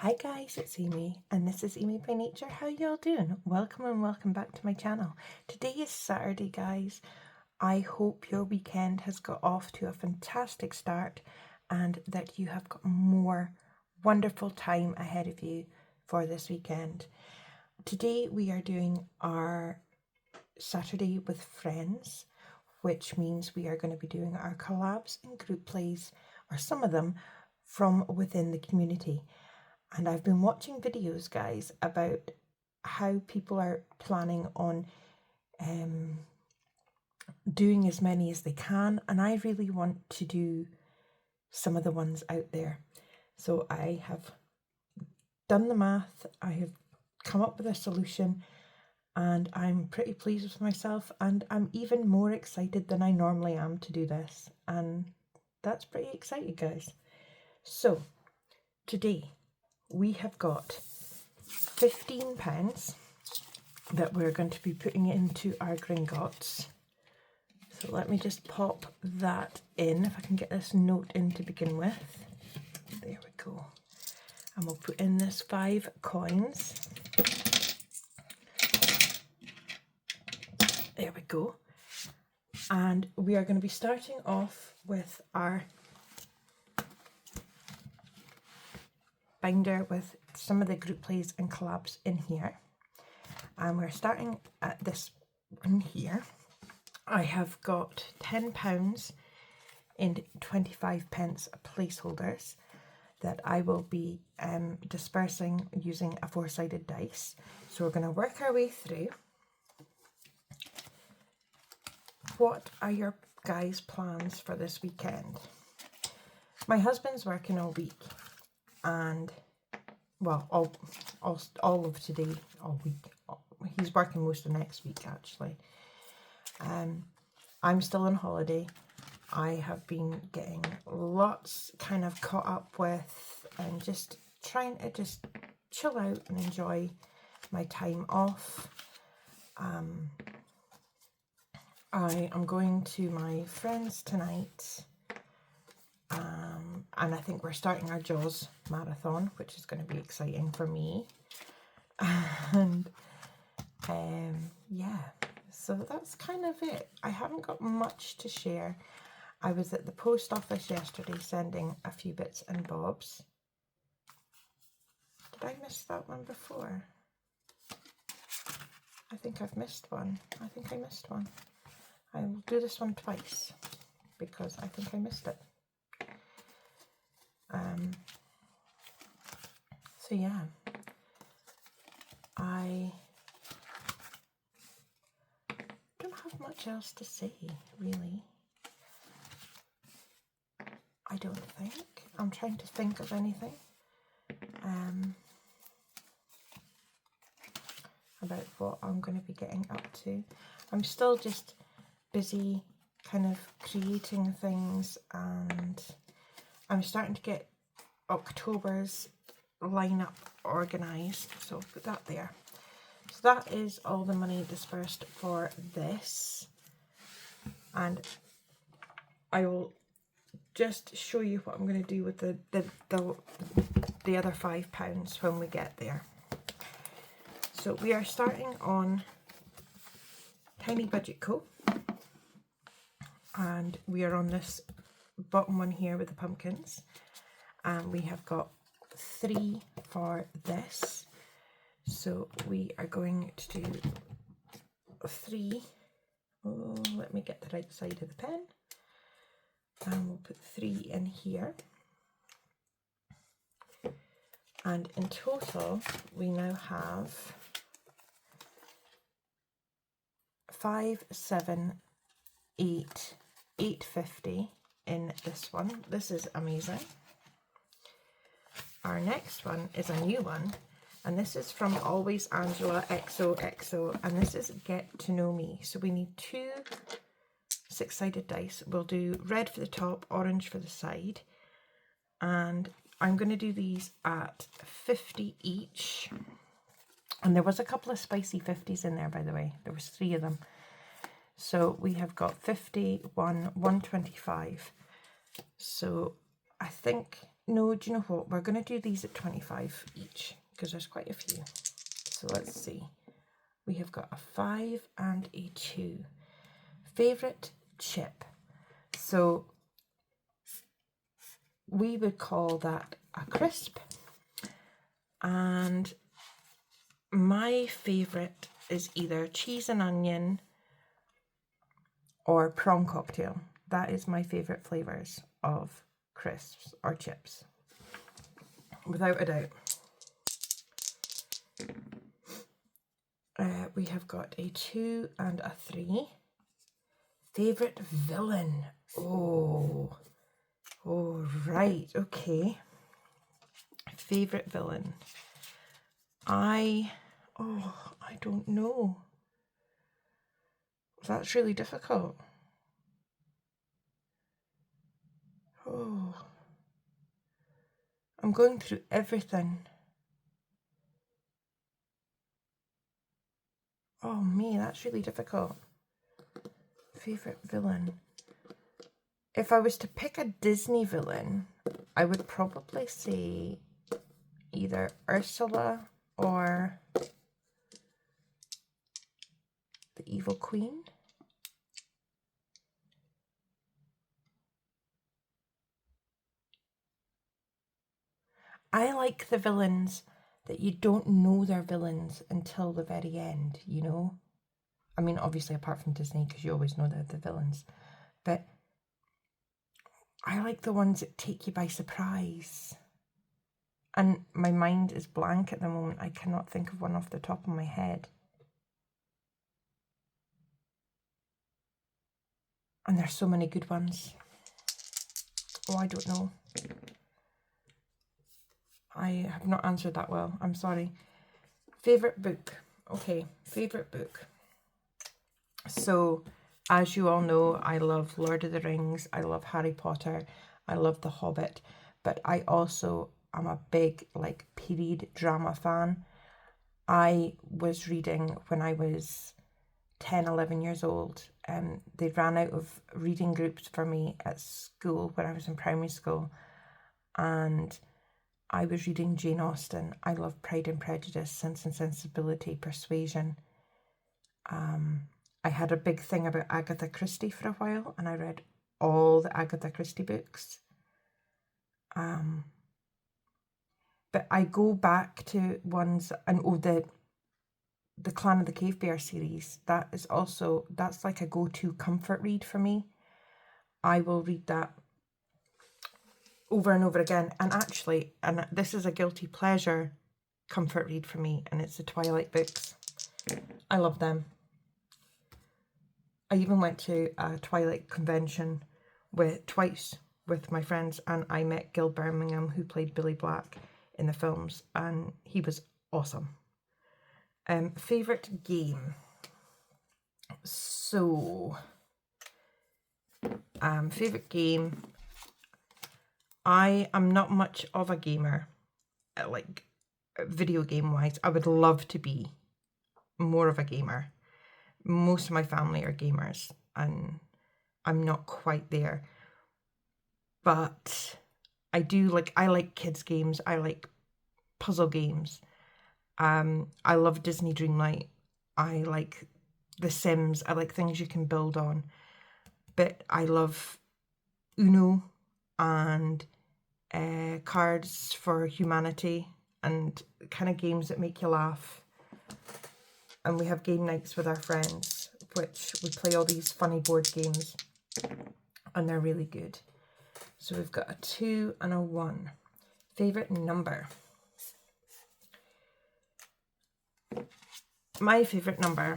Hi guys, it's Amy and this is Amy by Nature. How y'all doing? Welcome and welcome back to my channel. Today is Saturday guys. I hope your weekend has got off to a fantastic start and that you have got more wonderful time ahead of you for this weekend. Today we are doing our Saturday with friends, which means we are going to be doing our collabs and group plays, or some of them, from within the community. And I've been watching videos, guys, about how people are planning on doing as many as they can. And I really want to do some of the ones out there. So I have done the math. I have come up with a solution. And I'm pretty pleased with myself. And I'm even more excited than I normally am to do this. And that's pretty exciting, guys. So today, we have got £15 that we're going to be putting into our Gringotts. So let me just pop that in, if I can get this note in to begin with. There we go. And we'll put in this 5 coins. There we go. And we are going to be starting off with our binder with some of the group plays and collabs in here, and we're starting at this one here. I have got £10 in 25p placeholders that I will be dispersing using a 4-sided dice. So we're going to work our way through. What are your guys' plans for this weekend? My husband's working all week. And well, all of today, all week. He's working most of next week actually. I'm still on holiday. I have been getting lots kind of caught up with and just trying to just chill out and enjoy my time off. I am going to my friends tonight. And I think we're starting our Jaws marathon, which is going to be exciting for me. And yeah, so that's kind of it. I haven't got much to share. I was at the post office yesterday sending a few bits and bobs. Did I miss that one before? I think I've missed one. I think I missed one. I will do this one twice because I think I missed it. So yeah, I don't have much else to say, really. I don't think. I'm trying to think of anything about what I'm going to be getting up to. I'm still just busy kind of creating things, and I'm starting to get October's lineup organised, so I'll put that there. So that is all the money dispersed for this, and I will just show you what I'm going to do with the other £5 when we get there. So we are starting on Tiny Budget Co, and we are on this bottom one here with the pumpkins, and we have got 3 for this, so we are going to do 3. Oh, let me get the right side of the pen, and we'll put 3 in here, and in total we now have 5, 7, 8, 850 in this one. This is amazing. Our next one is a new one, and this is from Always Angela XOXO, and this is Get to Know Me. So we need 2 6-sided dice. We'll do red for the top, orange for the side, and I'm going to do these at 50 each. And there was a couple of spicy 50s in there, by the way. There was 3 of them. So we have got 50, 1, 125. So I think no, do you know what? We're going to do these at 25 each because there's quite a few. So let's see. We have got a 5 and a 2. Favourite chip. So we would call that a crisp. And my favourite is either cheese and onion or prawn cocktail. That is my favourite flavours of crisps or chips, without a doubt. We have got a 2 and a 3. Favourite villain. Oh, right, okay. Favourite villain. I don't know. That's really difficult. Oh, I'm going through everything. Oh me, that's really difficult. Favourite villain. If I was to pick a Disney villain, I would probably say either Ursula or the Evil Queen. I like the villains that you don't know they're villains until the very end, you know? I mean, obviously apart from Disney, because you always know they're the villains. But I like the ones that take you by surprise. And my mind is blank at the moment. I cannot think of one off the top of my head. And there's so many good ones. Oh, I don't know. I have not answered that well. I'm sorry. Favourite book. Okay, favourite book. So, as you all know, I love Lord of the Rings. I love Harry Potter. I love The Hobbit. But I also am a big, like, period drama fan. I was reading when I was 10, 11 years old. They ran out of reading groups for me at school when I was in primary school. And I was reading Jane Austen. I love Pride and Prejudice, Sense and Sensibility, Persuasion. I had a big thing about Agatha Christie for a while, and I read all the Agatha Christie books. But I go back to ones, and the Clan of the Cave Bear series. That's like a go-to comfort read for me. I will read that over and over again. And actually, and this is a guilty pleasure comfort read for me, and it's the Twilight books. I love them. I even went to a Twilight convention twice with my friends, and I met Gil Birmingham, who played Billy Black in the films, and he was awesome. Favourite game. So, favourite game. I am not much of a gamer, like video game wise. I would love to be more of a gamer. Most of my family are gamers, and I'm not quite there. But I like kids games. I like puzzle games. I love Disney Dreamlight. I like The Sims. I like things you can build on. But I love Uno and Cards for Humanity, and kind of games that make you laugh. And we have game nights with our friends, which we play all these funny board games, and they're really good. So we've got a 2 and a 1. Favourite number. My favourite number,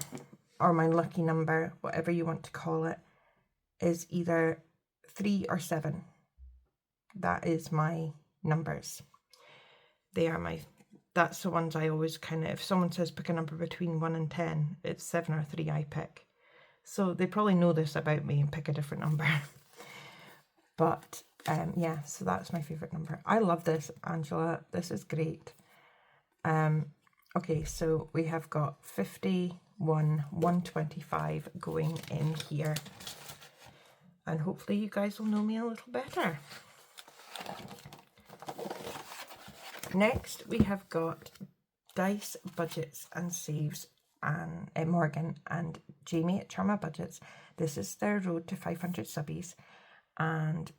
or my lucky number, whatever you want to call it, is either 3 or 7. That is my numbers. That's the ones I always if someone says pick a number between 1 and 10, it's 7 or 3 I pick. So they probably know this about me and pick a different number. But yeah, so that's my favourite number. I love this, Angela. This is great. Okay, so we have got 51, 125 going in here. And hopefully you guys will know me a little better. Next we have got Dice, Budgets and Saves, and Morgan and Jamie at Charma Budgets. This is their road to 500 subbies, and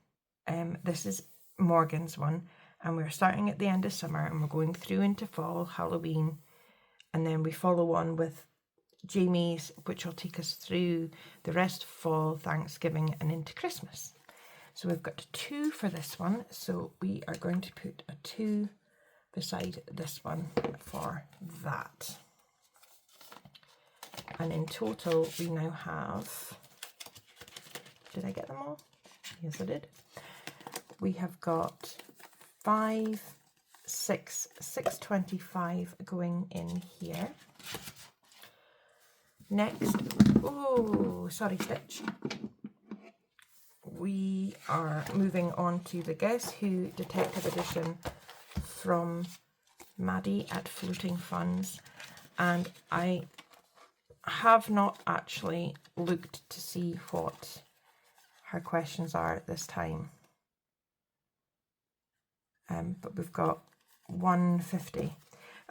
this is Morgan's one, and we're starting at the end of summer and we're going through into fall, Halloween, and then we follow on with Jamie's, which will take us through the rest of fall, Thanksgiving and into Christmas. So we've got 2 for this one, so we are going to put a 2 beside this one for that. And in total we now have, did I get them all? Yes, I did. We have got 5, 6, 625 going in here. Next, oh, sorry, Stitch. We are moving on to the Guess Who Detective Edition from Maddie at Floating Funds, and I have not actually looked to see what her questions are at this time, but we've got 150.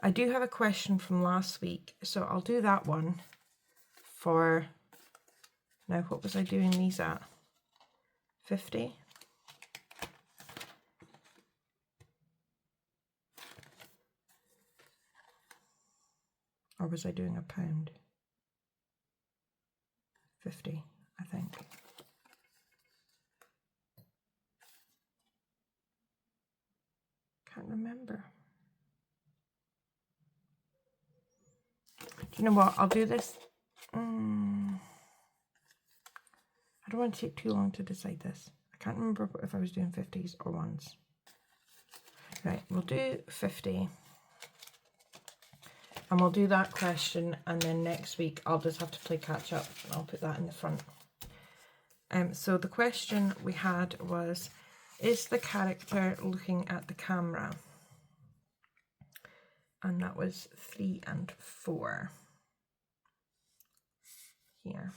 I do have a question from last week, so I'll do that one for now. What was I doing these at? 50. Or was I doing £1? 50, I think. Can't remember. Do you know what? I'll do this. I don't want to take too long to decide this. I can't remember if I was doing 50s or 1s. Right, we'll do 50. And we'll do that question, and then next week I'll just have to play catch up. I'll put that in the front. So the question we had was, is the character looking at the camera? And that was 3 and 4 here.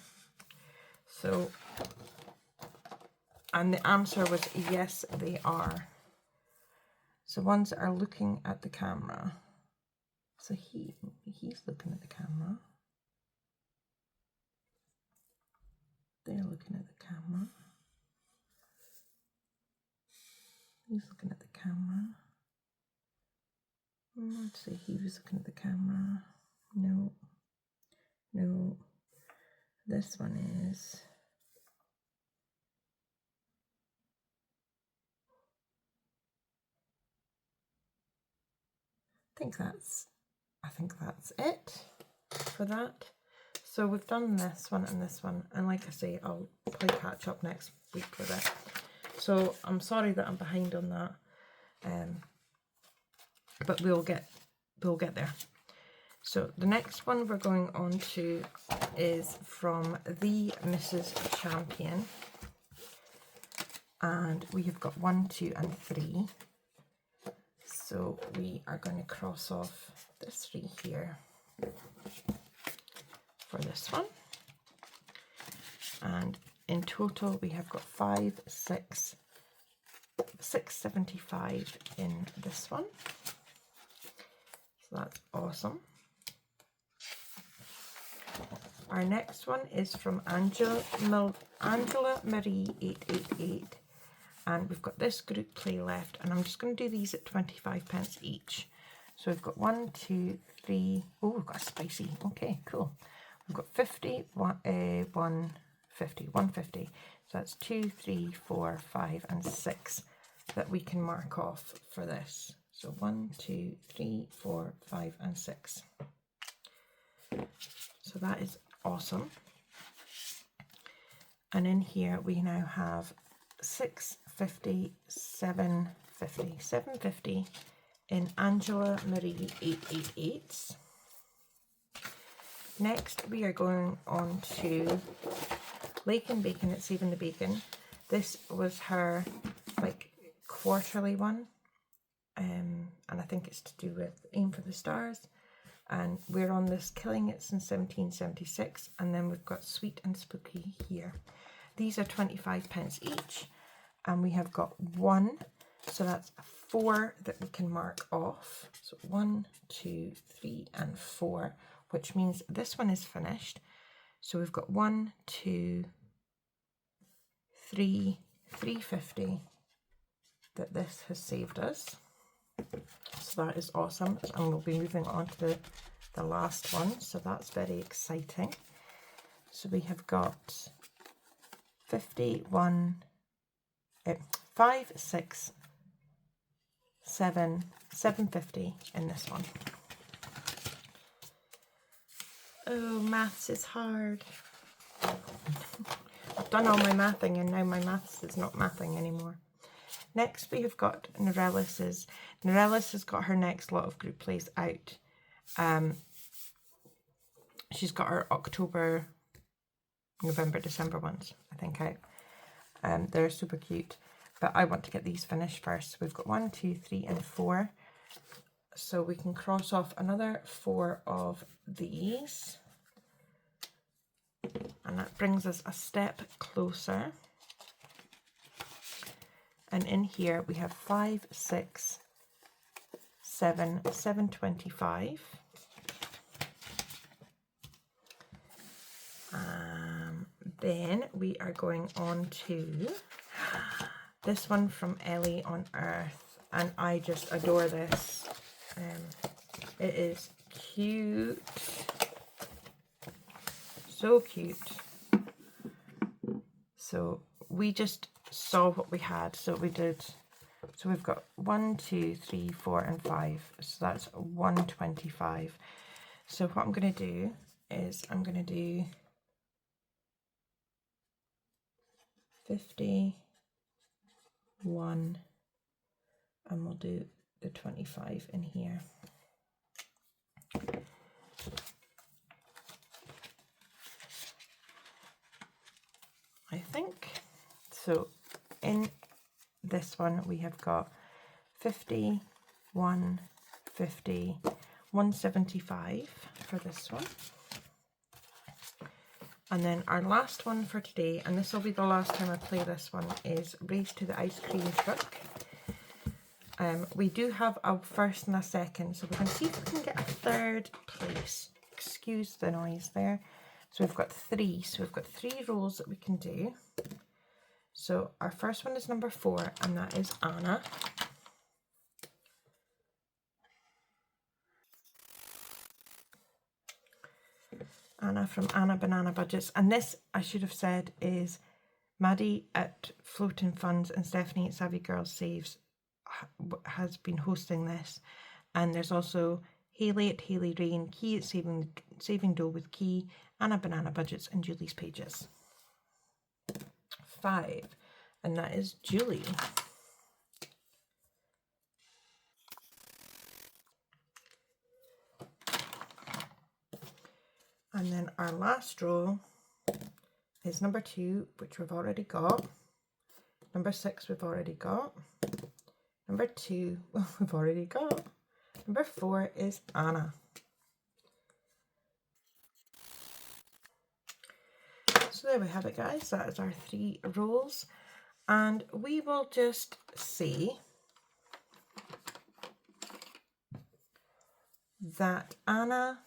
So, and the answer was yes, they are. So ones that are looking at the camera. So he's looking at the camera. They're looking at the camera. He's looking at the camera. Let's say he was looking at the camera. No. No. This one is. I think that's it for that. So we've done this one, and like I say, I'll play catch up next week with it. So I'm sorry that I'm behind on that, but we'll get there. So the next one we're going on to is from the Mrs. Champion, and we have got 1, 2 and 3. So we are going to cross off this 3 here for this one. And in total we have got 5, 6, 675 in this one. So that's awesome. Our next one is from Angela Marie 888. And we've got this group play left, and I'm just going to do these at 25p each. So we've got 1, 2, 3. Oh, we've got a spicy. Okay, cool. We've got 50, 150, 150. So that's 2, 3, 4, 5, and 6 that we can mark off for this. So 1, 2, 3, 4, 5, and 6. So that is awesome. And in here we now have 650, 750, 750 in Angela Marie 888. Next we are going on to Lake and Bacon at Saving the Bacon. This was her like quarterly one, and I think it's to do with Aim for the Stars. And we're on this Killing It since 1776, and then we've got Sweet and Spooky here. These are 25p each, and we have got 1, So that's 4 that we can mark off. So 1, 2, 3, and 4, which means this one is finished. So we've got 1, 2, 3, 350 that this has saved us. So that is awesome. And we'll be moving on to the last one. So that's very exciting. So we have got 5, 6, 7, 750 in this one. Oh, maths is hard. I've done all my mathing and now my maths is not mathing anymore. Next we have got Norellis's. Norellis has got her next lot of group plays out. She's got her October, November, December ones, I think, out. They're super cute, but I want to get these finished first. We've got 1, 2, 3, and 4. So we can cross off another 4 of these. And that brings us a step closer. And in here we have 5, 6, 7, 725. Then we are going on to this one from Ellie on Earth, and I just adore this. It is cute, so cute. So we just saw what we had, so we did. So we've got 1, 2, 3, 4, and 5. So that's 125. So what I'm going to do is I'm going to do 51, and we'll do the 25 in here. I think. So in this one we have got 50, 150, 175 for this one. And then our last one for today, and this will be the last time I play this one, is Race to the Ice Cream Truck. We do have a first and a second, so we're going to see if we can get a third place. Excuse the noise there. So we've got 3, so we've got 3 rows that we can do. So our first one is number 4, and that is Anna. Anna from Anna Banana Budgets, and this, I should have said, is Maddie at Floating Funds and Stephanie at Savvy Girls Saves has been hosting this, and there's also Hayley at Hayley Rain, Key at Saving Dough with Key, Anna Banana Budgets, and Julie's Pages. 5, and that is Julie. And then our last row is number 2, which we've already got. Number 6 we've already got. Number 2 we've already got. Number 4 is Anna. So there we have it, guys. That is our 3 rows. And we will just see that Anna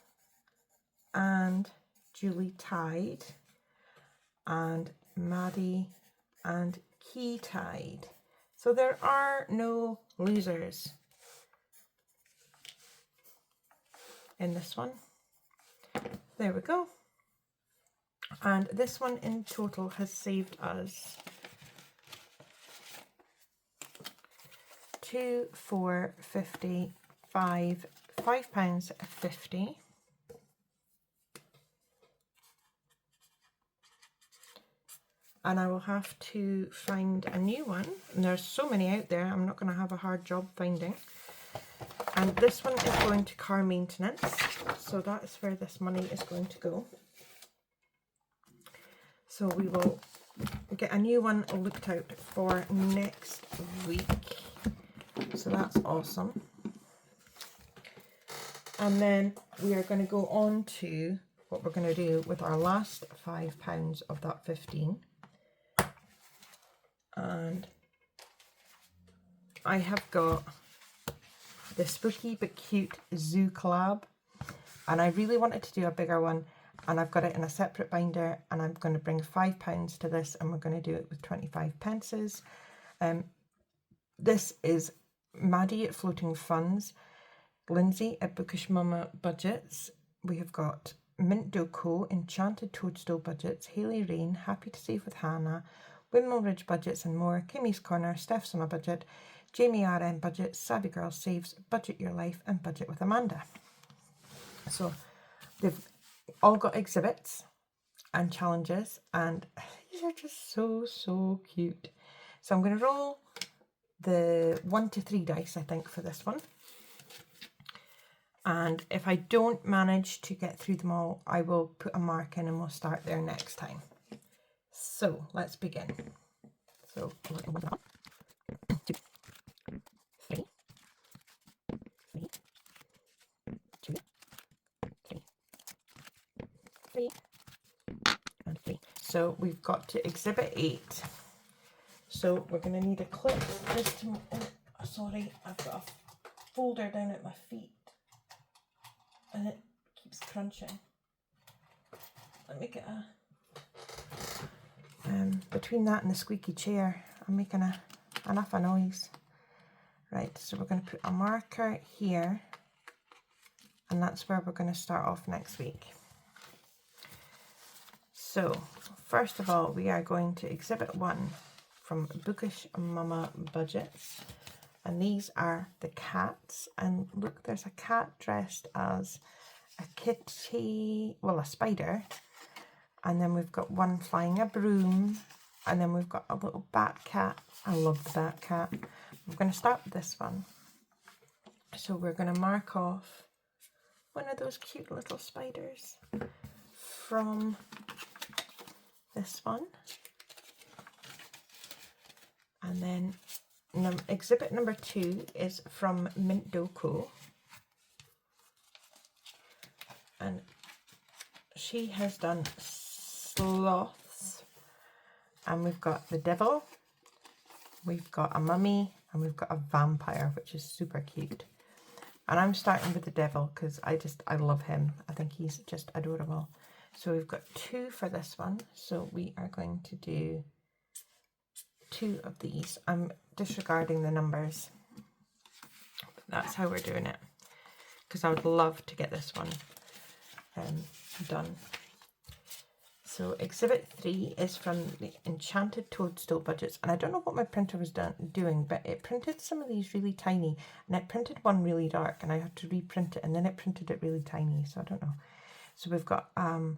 and Julie tied, and Maddie and Key tied. So there are no losers in this one. There we go. And this one in total has saved us 2, 4, 50, 5, £5.50. And I will have to find a new one. And there's so many out there, I'm not going to have a hard job finding. And this one is going to car maintenance. So that's where this money is going to go. So we will get a new one looked out for next week. So that's awesome. And then we are going to go on to what we're going to do with our last £5 of that 15. And I have got the Spooky But Cute Zoo collab, and I really wanted to do a bigger one, and I've got it in a separate binder, and I'm going to bring £5 to this, and we're going to do it with 25 pences. This is Maddie at Floating Funds, Lindsay at Bookish Mama Budgets. We have got Mint Doco, Enchanted Toadstool Budgets, Hayley Rain, Happy to Save with Hannah, Windmill Ridge Budgets and more, Kimmy's Corner, Steph's on a Budget, Jamie RM Budget, Savvy Girl Saves, Budget Your Life and Budget with Amanda. So they've all got exhibits and challenges, and these are just so cute. So I'm going to roll the 1 to 3 dice, I think, for this one. And if I don't manage to get through them all, I will put a mark in and we'll start there next time. So let's begin. So 1, 2, 3, 2, 3, and 3. So we've got to exhibit 8. So we're going to need a clip. Just to, oh, sorry, I've got a folder down at my feet and it keeps crunching. Let me get a between that and the squeaky chair, I'm making enough of noise. Right, so we're going to put a marker here, and that's where we're going to start off next week. So first of all, we are going to exhibit 1 from Bookish Mama Budgets, and these are the cats. And look, there's a cat dressed as a kitty, well, a spider. And then we've got one flying a broom. And then we've got a little bat cat. I love the bat cat. We're going to start with this one. So we're going to mark off one of those cute little spiders from this one. And then exhibit number 2 is from Mint Doco. And she has done sloths, and we've got the devil, we've got a mummy, and we've got a vampire, which is super cute. And I'm starting with the devil because I love him. I think he's just adorable. So we've got 2 for this one. So we are going to do 2 of these. I'm disregarding the numbers. That's how we're doing it, because I would love to get this one done. So exhibit 3 is from the Enchanted Toadstool Budgets, and I don't know what my printer was doing, but it printed some of these really tiny, and it printed one really dark, and I had to reprint it, and then it printed it really tiny, so I don't know. So we've got a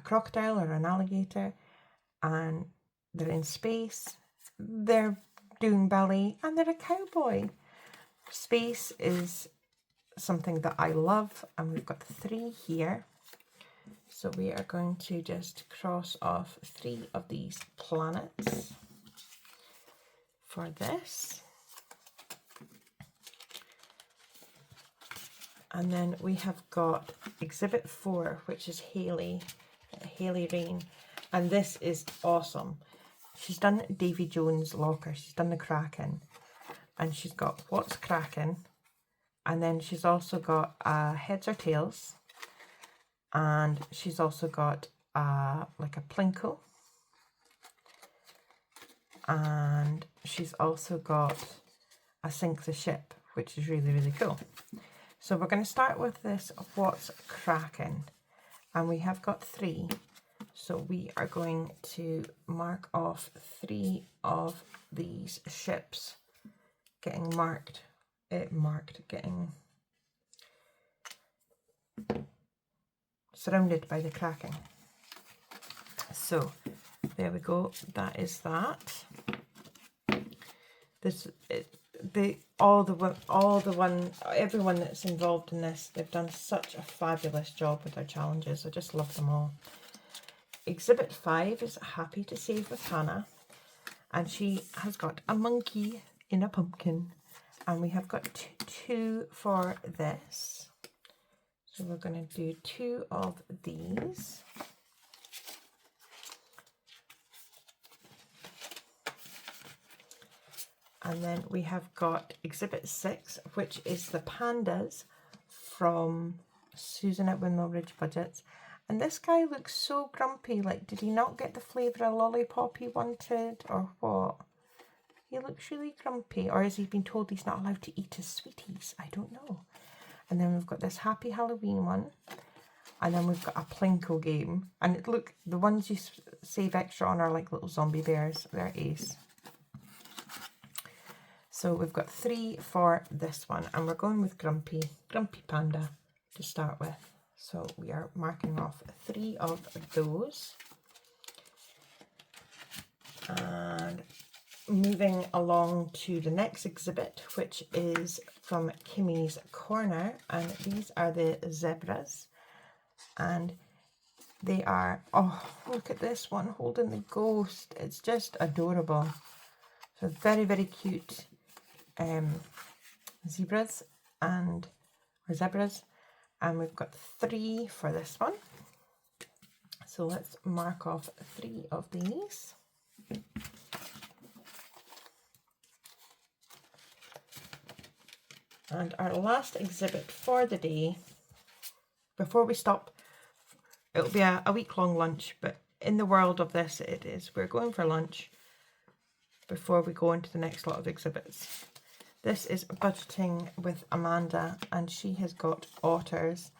crocodile or an alligator, and they're in space, they're doing ballet, and they're a cowboy. Space is something that I love, and we've got 3 here. So we are going to just cross off 3 of these planets for this. And then we have got exhibit 4, which is Hayley Rain. And this is awesome. She's done Davy Jones' locker. She's done the Kraken. And she's got What's Kraken. And then she's also got Heads or Tails. And she's also got like a Plinko. And she's also got a Sink the Ship, which is really cool. So we're going to start with this What's Kraken. And we have got 3. So we are going to mark off 3 of these ships getting getting surrounded by the Kraken. So there we go. That is that. Everyone that's involved in this, they've done such a fabulous job with their challenges. I just love them all. Exhibit 5 is Happy to Save with Hannah, and she has got a monkey in a pumpkin, and we have got 2 for this. So we're going to do 2 of these. And then we have got Exhibit 6, which is the pandas from Susan at Windmill Ridge Budgets. And this guy looks so grumpy. Like, did he not get the flavour of lollipop he wanted, or what? He looks really grumpy. Or has he been told he's not allowed to eat his sweeties? I don't know. And then we've got this Happy Halloween one. And then we've got a Plinko game. And look, the ones you save extra on are like little zombie bears. They're ace. So we've got 3 for this one. And we're going with Grumpy Panda to start with. So we are marking off 3 of those. And moving along to the next exhibit, which is from Kimmy's Corner. And these are the zebras. And they are, oh, look at this one holding the ghost. It's just adorable. So very, very cute zebras. And we've got 3 for this one. So let's mark off 3 of these. And our last exhibit for the day, before we stop, it'll be a week-long lunch, but in the world of this, it is. We're going for lunch before we go into the next lot of exhibits. This is Budgeting with Amanda, and she has got otters.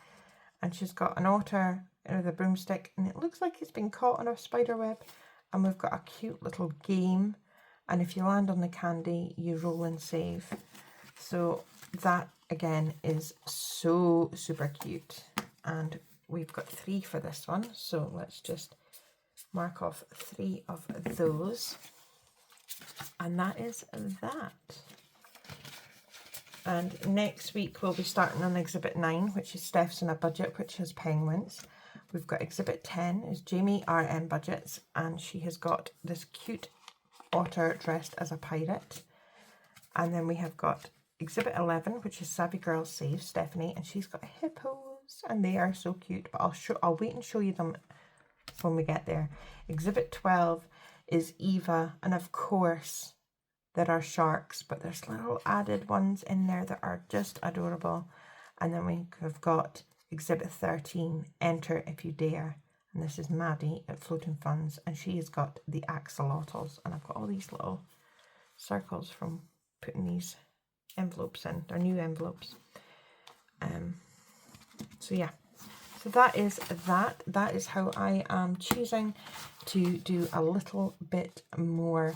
And she's got an otter with a broomstick, and it looks like it's been caught on a spider web. And we've got a cute little game. And if you land on the candy, you roll and save. So that, again, is so super cute. And we've got 3 for this one. So let's just mark off 3 of those. And that is that. And next week we'll be starting on Exhibit 9, which is Steph's in a Budget, which has penguins. We've got Exhibit 10 is Jamie RM Budgets, and she has got this cute otter dressed as a pirate. And then we have got Exhibit 11, which is Savvy Girl Saves Stephanie, and she's got hippos, and they are so cute. But I'll wait and show you them when we get there. Exhibit 12 is Eva, and of course there are sharks, but there's little added ones in there that are just adorable. And then we have got Exhibit 13, Enter If You Dare. And this is Maddie at Floating Funds, and she has got the axolotls. And I've got all these little circles from putting these envelopes in. They're new envelopes. So yeah, so that is that. That is how I am choosing to do a little bit more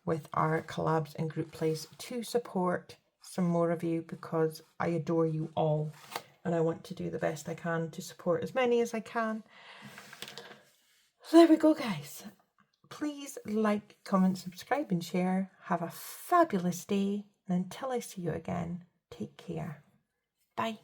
with our collabs and group plays to support some more of you, because I adore you all and I want to do the best I can to support as many as I can. So there we go, guys. Please like, comment, subscribe and share. Have a fabulous day, and until I see you again, take care. Bye.